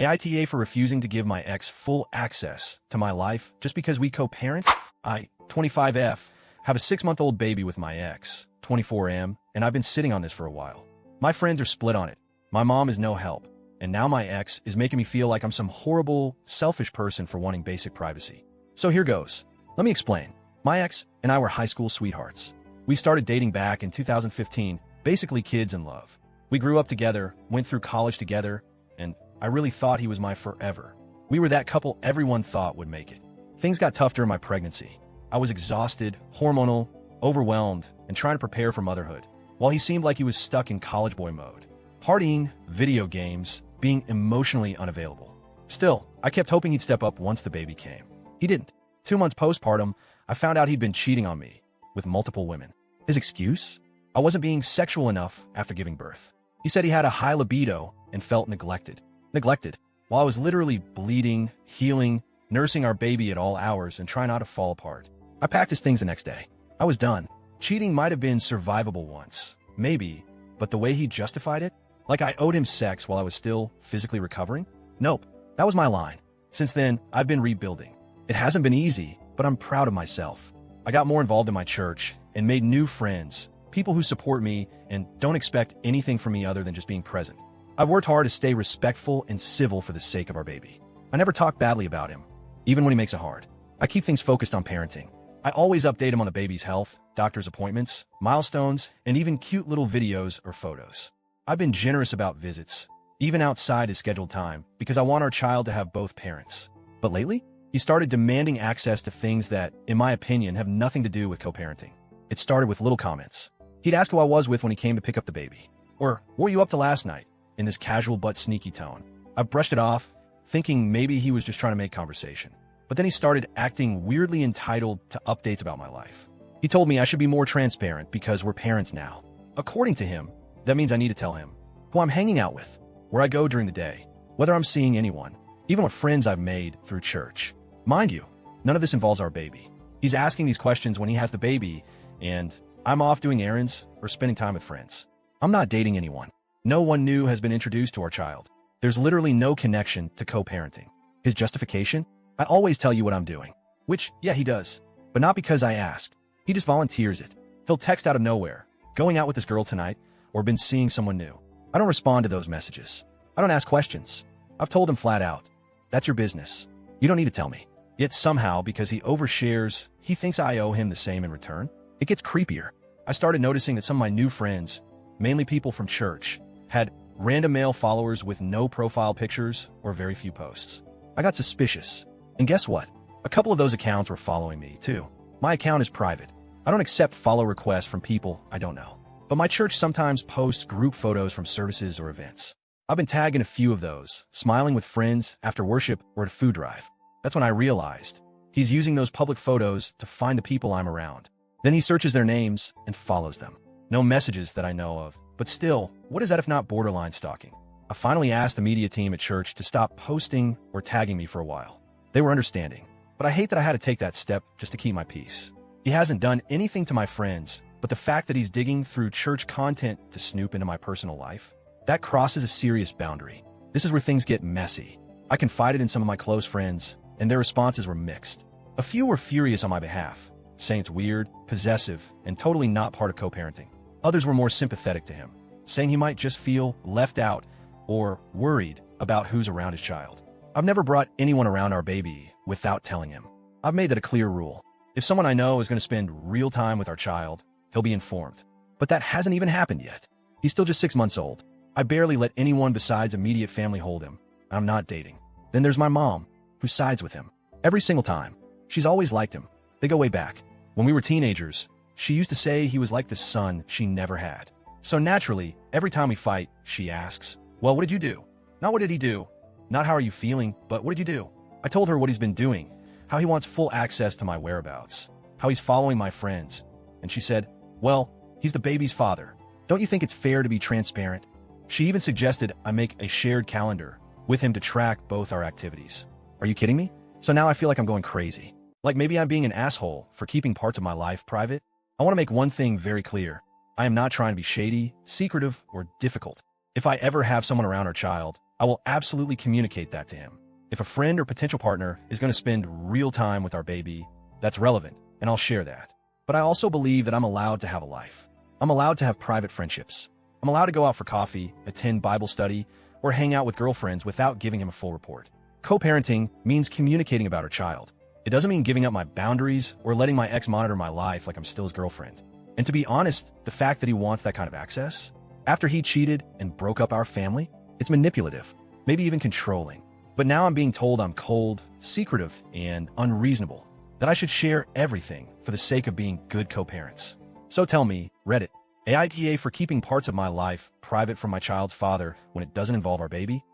AITA for refusing to give my ex full access to my life just because we co-parent? I, 25F, have a 6-month-old baby with my ex, 24M, and I've been sitting on this for a while. My friends are split on it. My mom is no help. And now my ex is making me feel like I'm some horrible, selfish person for wanting basic privacy. So here goes. Let me explain. My ex and I were high school sweethearts. We started dating back in 2015, basically kids in love. We grew up together, went through college together, and I really thought he was my forever. We were that couple everyone thought would make it. Things got tough during my pregnancy. I was exhausted, hormonal, overwhelmed, and trying to prepare for motherhood, while he seemed like he was stuck in college boy mode. Partying, video games, being emotionally unavailable. Still, I kept hoping he'd step up once the baby came. He didn't. 2 months postpartum, I found out he'd been cheating on me with multiple women. His excuse? I wasn't being sexual enough after giving birth. He said he had a high libido and felt neglected. Neglected, while I was literally bleeding, healing, nursing our baby at all hours and trying not to fall apart. I packed his things the next day. I was done. Cheating might have been survivable once, maybe, but the way he justified it? Like I owed him sex while I was still physically recovering? Nope, that was my line. Since then, I've been rebuilding. It hasn't been easy, but I'm proud of myself. I got more involved in my church and made new friends, people who support me and don't expect anything from me other than just being present. I've worked hard to stay respectful and civil for the sake of our baby. I never talk badly about him, even when he makes it hard. I keep things focused on parenting. I always update him on the baby's health, doctor's appointments, milestones, and even cute little videos or photos. I've been generous about visits, even outside his scheduled time, because I want our child to have both parents. But lately, he started demanding access to things that, in my opinion, have nothing to do with co-parenting. It started with little comments. He'd ask who I was with when he came to pick up the baby. Or, what were you up to last night? In this casual but sneaky tone. I brushed it off, thinking maybe he was just trying to make conversation. But then he started acting weirdly entitled to updates about my life. He told me I should be more transparent because we're parents now. According to him, that means I need to tell him who I'm hanging out with, where I go during the day, whether I'm seeing anyone, even what friends I've made through church. Mind you, none of this involves our baby. He's asking these questions when he has the baby, and I'm off doing errands or spending time with friends. I'm not dating anyone. No one new has been introduced to our child. There's literally no connection to co-parenting. His justification? I always tell you what I'm doing. Which, yeah, he does. But not because I ask. He just volunteers it. He'll text out of nowhere, going out with this girl tonight, or been seeing someone new. I don't respond to those messages. I don't ask questions. I've told him flat out, that's your business. You don't need to tell me. Yet somehow, because he overshares, he thinks I owe him the same in return. It gets creepier. I started noticing that some of my new friends, mainly people from church, had random male followers with no profile pictures or very few posts. I got suspicious. And guess what? A couple of those accounts were following me, too. My account is private. I don't accept follow requests from people I don't know. But my church sometimes posts group photos from services or events. I've been tagged in a few of those, smiling with friends after worship or at a food drive. That's when I realized he's using those public photos to find the people I'm around. Then he searches their names and follows them. No messages that I know of. But still, what is that if not borderline stalking? I finally asked the media team at church to stop posting or tagging me for a while. They were understanding, but I hate that I had to take that step just to keep my peace. He hasn't done anything to my friends, but the fact that he's digging through church content to snoop into my personal life, that crosses a serious boundary. This is where things get messy. I confided in some of my close friends, and their responses were mixed. A few were furious on my behalf, saying it's weird, possessive, and totally not part of co-parenting. Others were more sympathetic to him, saying he might just feel left out or worried about who's around his child. I've never brought anyone around our baby without telling him. I've made that a clear rule. If someone I know is going to spend real time with our child, he'll be informed. But that hasn't even happened yet. He's still just 6 months old. I barely let anyone besides immediate family hold him. I'm not dating. Then there's my mom, who sides with him. Every single time. She's always liked him. They go way back. When we were teenagers, she used to say he was like the son she never had. So naturally, every time we fight, she asks, well, what did you do? Not what did he do? Not how are you feeling, but what did you do? I told her what he's been doing, how he wants full access to my whereabouts, how he's following my friends. And she said, well, he's the baby's father. Don't you think it's fair to be transparent? She even suggested I make a shared calendar with him to track both our activities. Are you kidding me? So now I feel like I'm going crazy. Like maybe I'm being an asshole for keeping parts of my life private. I want to make one thing very clear. I am not trying to be shady, secretive, or difficult. If I ever have someone around our child, I I will absolutely communicate that to him. If a friend or potential partner is going to spend real time with our baby, that's relevant, and I'll share that. But I also believe that I'm allowed to have a life. I'm allowed to have private friendships. I'm allowed to go out for coffee, attend Bible study, or hang out with girlfriends without giving him a full report. Co-parenting means communicating about our child. It doesn't mean giving up my boundaries or letting my ex monitor my life like I'm still his girlfriend. And to be honest, the fact that he wants that kind of access, after he cheated and broke up our family, it's manipulative, maybe even controlling. But now I'm being told I'm cold, secretive, and unreasonable, that I should share everything for the sake of being good co-parents. So tell me, Reddit, AITA for keeping parts of my life private from my child's father when it doesn't involve our baby?